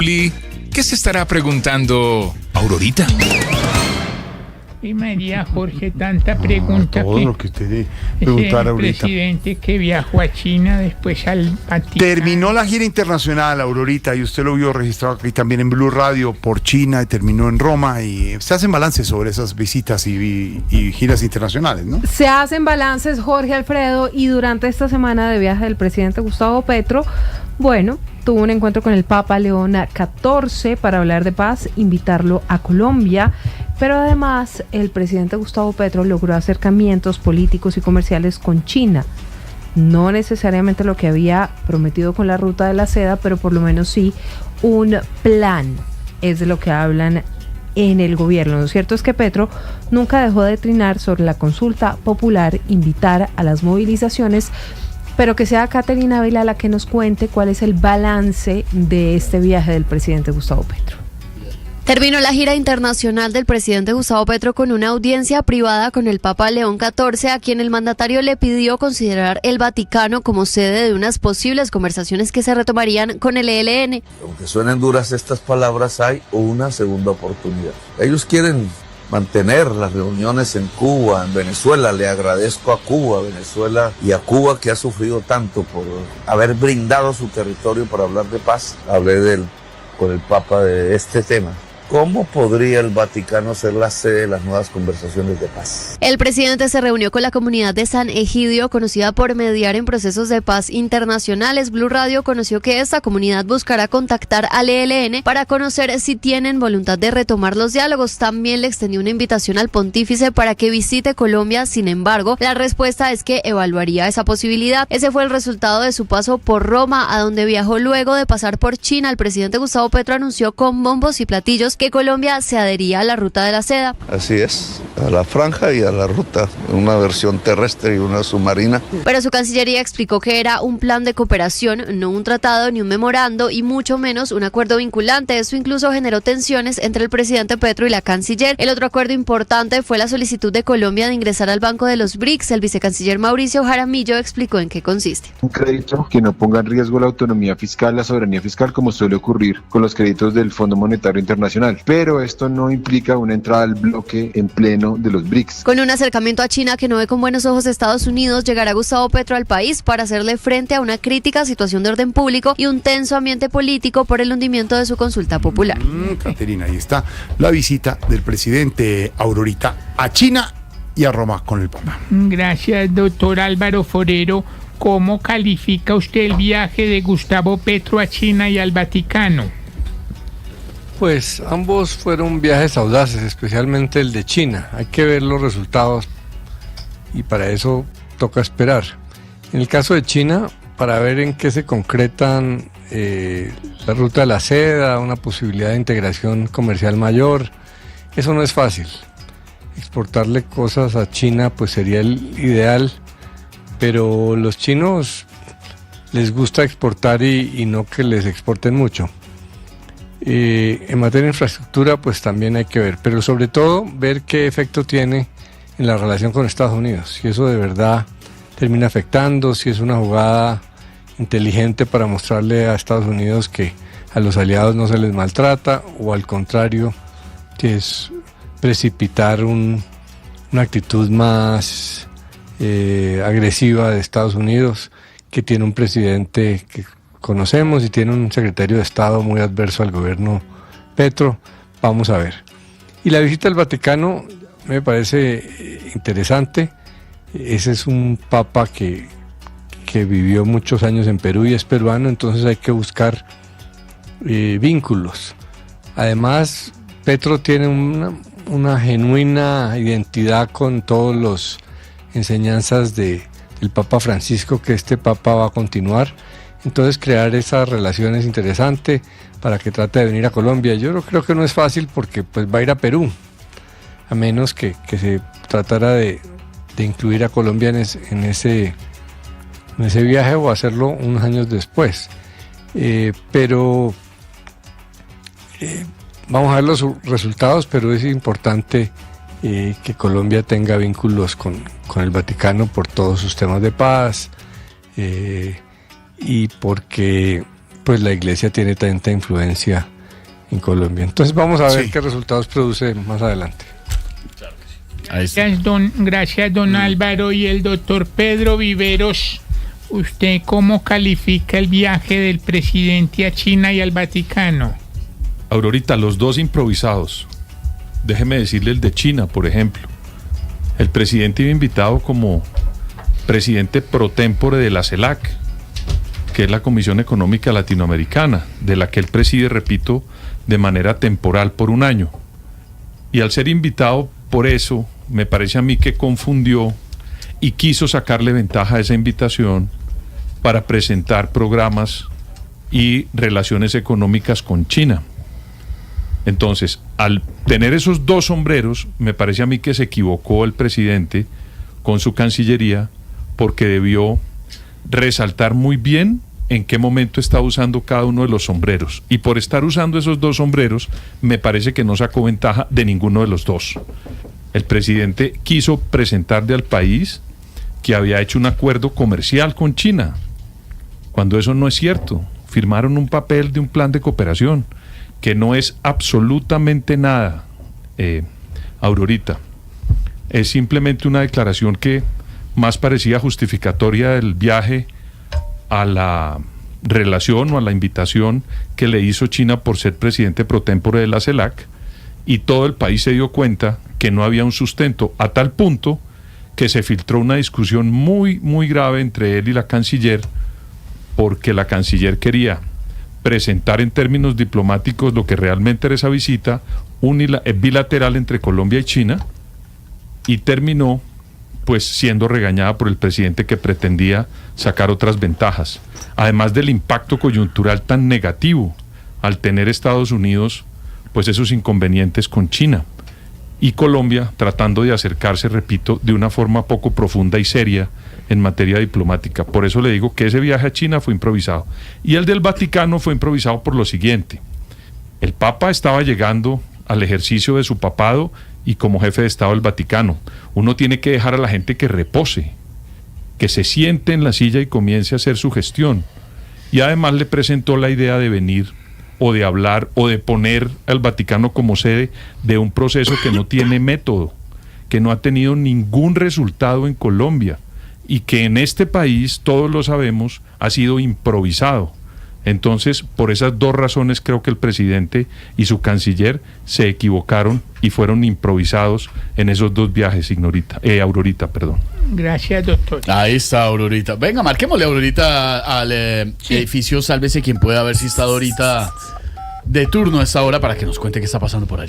¿Qué se estará preguntando Aurorita? Y María Jorge, tanta pregunta todo que lo que usted preguntara el ahorita. presidente que viajó a China, después al Vaticano. Terminó la gira internacional, Aurorita, y usted lo vio registrado aquí también en Blue Radio por China, y terminó en Roma, y se hacen balances sobre esas visitas y giras internacionales, ¿no? Se hacen balances, Jorge Alfredo, y durante esta semana de viaje del presidente Gustavo Petro, bueno, tuvo un encuentro con el Papa León XIV para hablar de paz, invitarlo a Colombia, pero además el presidente Gustavo Petro logró acercamientos políticos y comerciales con China. No necesariamente lo que había prometido con la ruta de la seda, pero por lo menos sí un plan, es de lo que hablan en el gobierno. Lo cierto es que Petro nunca dejó de trinar sobre la consulta popular, invitar a las movilizaciones, pero que sea Caterina Ávila la que nos cuente cuál es el balance de este viaje del presidente Gustavo Petro. Terminó la gira internacional del presidente Gustavo Petro con una audiencia privada con el Papa León XIV, a quien el mandatario le pidió considerar el Vaticano como sede de unas posibles conversaciones que se retomarían con el ELN. Aunque suenen duras estas palabras, hay una segunda oportunidad. Ellos quieren mantener las reuniones en Cuba, en Venezuela. Le agradezco a Cuba, Venezuela y a Cuba, que ha sufrido tanto por haber brindado su territorio para hablar de paz. Hablé con el Papa de este tema. ¿Cómo podría el Vaticano ser la sede de las nuevas conversaciones de paz? El presidente se reunió con la comunidad de San Egidio, conocida por mediar en procesos de paz internacionales. Blue Radio conoció que esta comunidad buscará contactar al ELN para conocer si tienen voluntad de retomar los diálogos. También le extendió una invitación al pontífice para que visite Colombia. Sin embargo, la respuesta es que evaluaría esa posibilidad. Ese fue el resultado de su paso por Roma, a donde viajó luego de pasar por China. El presidente Gustavo Petro anunció con bombos y platillos que Colombia se adhería a la ruta de la seda. Así es, a la franja y a la ruta, una versión terrestre y una submarina. Pero su Cancillería explicó que era un plan de cooperación, no un tratado ni un memorando, y mucho menos un acuerdo vinculante. Esto incluso generó tensiones entre el presidente Petro y la canciller. El otro acuerdo importante fue la solicitud de Colombia de ingresar al Banco de los BRICS. El vicecanciller Mauricio Jaramillo explicó en qué consiste. Un crédito que no ponga en riesgo la autonomía fiscal, la soberanía fiscal, como suele ocurrir con los créditos del Fondo Monetario Internacional. Pero esto no implica una entrada al bloque en pleno de los BRICS. Con un acercamiento a China que no ve con buenos ojos Estados Unidos, llegará Gustavo Petro al país para hacerle frente a una crítica situación de orden público y un tenso ambiente político por el hundimiento de su consulta popular. Caterina, ahí está la visita del presidente Aurorita a China y a Roma con el Papa. Gracias, doctor Álvaro Forero. ¿Cómo califica usted el viaje de Gustavo Petro a China y al Vaticano? Pues ambos fueron viajes audaces, especialmente el de China. Hay que ver los resultados y para eso toca esperar. En el caso de China, para ver en qué se concretan la ruta de la seda, una posibilidad de integración comercial mayor, eso no es fácil. Exportarle cosas a China pues sería el ideal, pero los chinos les gusta exportar y no que les exporten mucho. En materia de infraestructura pues también hay que ver, pero sobre todo ver qué efecto tiene en la relación con Estados Unidos, si eso de verdad termina afectando, si es una jugada inteligente para mostrarle a Estados Unidos que a los aliados no se les maltrata, o al contrario, que es precipitar una actitud más agresiva de Estados Unidos, que tiene un presidente que conocemos y tiene un secretario de Estado muy adverso al gobierno Petro. Vamos a ver. Y la visita al Vaticano me parece interesante. Ese es un papa que vivió muchos años en Perú y es peruano, entonces hay que buscar vínculos. Además, Petro tiene una genuina identidad con todas las enseñanzas del Papa Francisco, que este papa va a continuar. Entonces crear esas relaciones interesantes para que trate de venir a Colombia. Yo creo que no es fácil porque pues va a ir a Perú, a menos que se tratara de incluir a Colombia en ese viaje o hacerlo unos años después. Pero vamos a ver los resultados, pero es importante que Colombia tenga vínculos con el Vaticano por todos sus temas de paz, y porque pues la iglesia tiene tanta influencia en Colombia. Entonces vamos a ver Sí. qué resultados produce más adelante. Ahí está. Gracias, don Álvaro. Y el doctor Pedro Viveros, ¿usted cómo califica el viaje del presidente a China y al Vaticano? Aurorita, los dos improvisados. Déjeme decirle el de China, por ejemplo. El presidente iba invitado como presidente pro tempore de la CELAC, que es la Comisión Económica Latinoamericana, de la que él preside, repito, de manera temporal por un año. Y al ser invitado por eso, me parece a mí que confundió y quiso sacarle ventaja a esa invitación para presentar programas y relaciones económicas con China. Entonces, al tener esos dos sombreros, me parece a mí que se equivocó el presidente con su Cancillería, porque debió resaltar muy bien en qué momento está usando cada uno de los sombreros. Y por estar usando esos dos sombreros, me parece que no sacó ventaja de ninguno de los dos. El presidente quiso presentarle al país que había hecho un acuerdo comercial con China, cuando eso no es cierto. Firmaron un papel de un plan de cooperación, que no es absolutamente nada, Aurorita. Es simplemente una declaración que más parecía justificatoria del viaje a la relación o a la invitación que le hizo China por ser presidente pro tempore de la CELAC, y todo el país se dio cuenta que no había un sustento, a tal punto que se filtró una discusión muy, muy grave entre él y la canciller, porque la canciller quería presentar en términos diplomáticos lo que realmente era esa visita bilateral entre Colombia y China, y terminó pues siendo regañada por el presidente, que pretendía sacar otras ventajas, además del impacto coyuntural tan negativo al tener Estados Unidos pues esos inconvenientes con China, y Colombia tratando de acercarse, repito, de una forma poco profunda y seria en materia diplomática. Por eso le digo que ese viaje a China fue improvisado. Y el del Vaticano fue improvisado por lo siguiente: el Papa estaba llegando al ejercicio de su papado y como jefe de Estado del Vaticano. Uno tiene que dejar a la gente que repose, que se siente en la silla y comience a hacer su gestión. Y además le presentó la idea de venir o de hablar o de poner al Vaticano como sede de un proceso que no tiene método, que no ha tenido ningún resultado en Colombia y que en este país, todos lo sabemos, ha sido improvisado. Entonces, por esas dos razones, creo que el presidente y su canciller se equivocaron y fueron improvisados en esos dos viajes, Aurorita, perdón. Gracias, doctor. Ahí está, Aurorita. Venga, marquémosle, Aurorita, al edificio Sálvese quien pueda, ver si está ahorita de turno a esta hora, para que nos cuente qué está pasando por allá.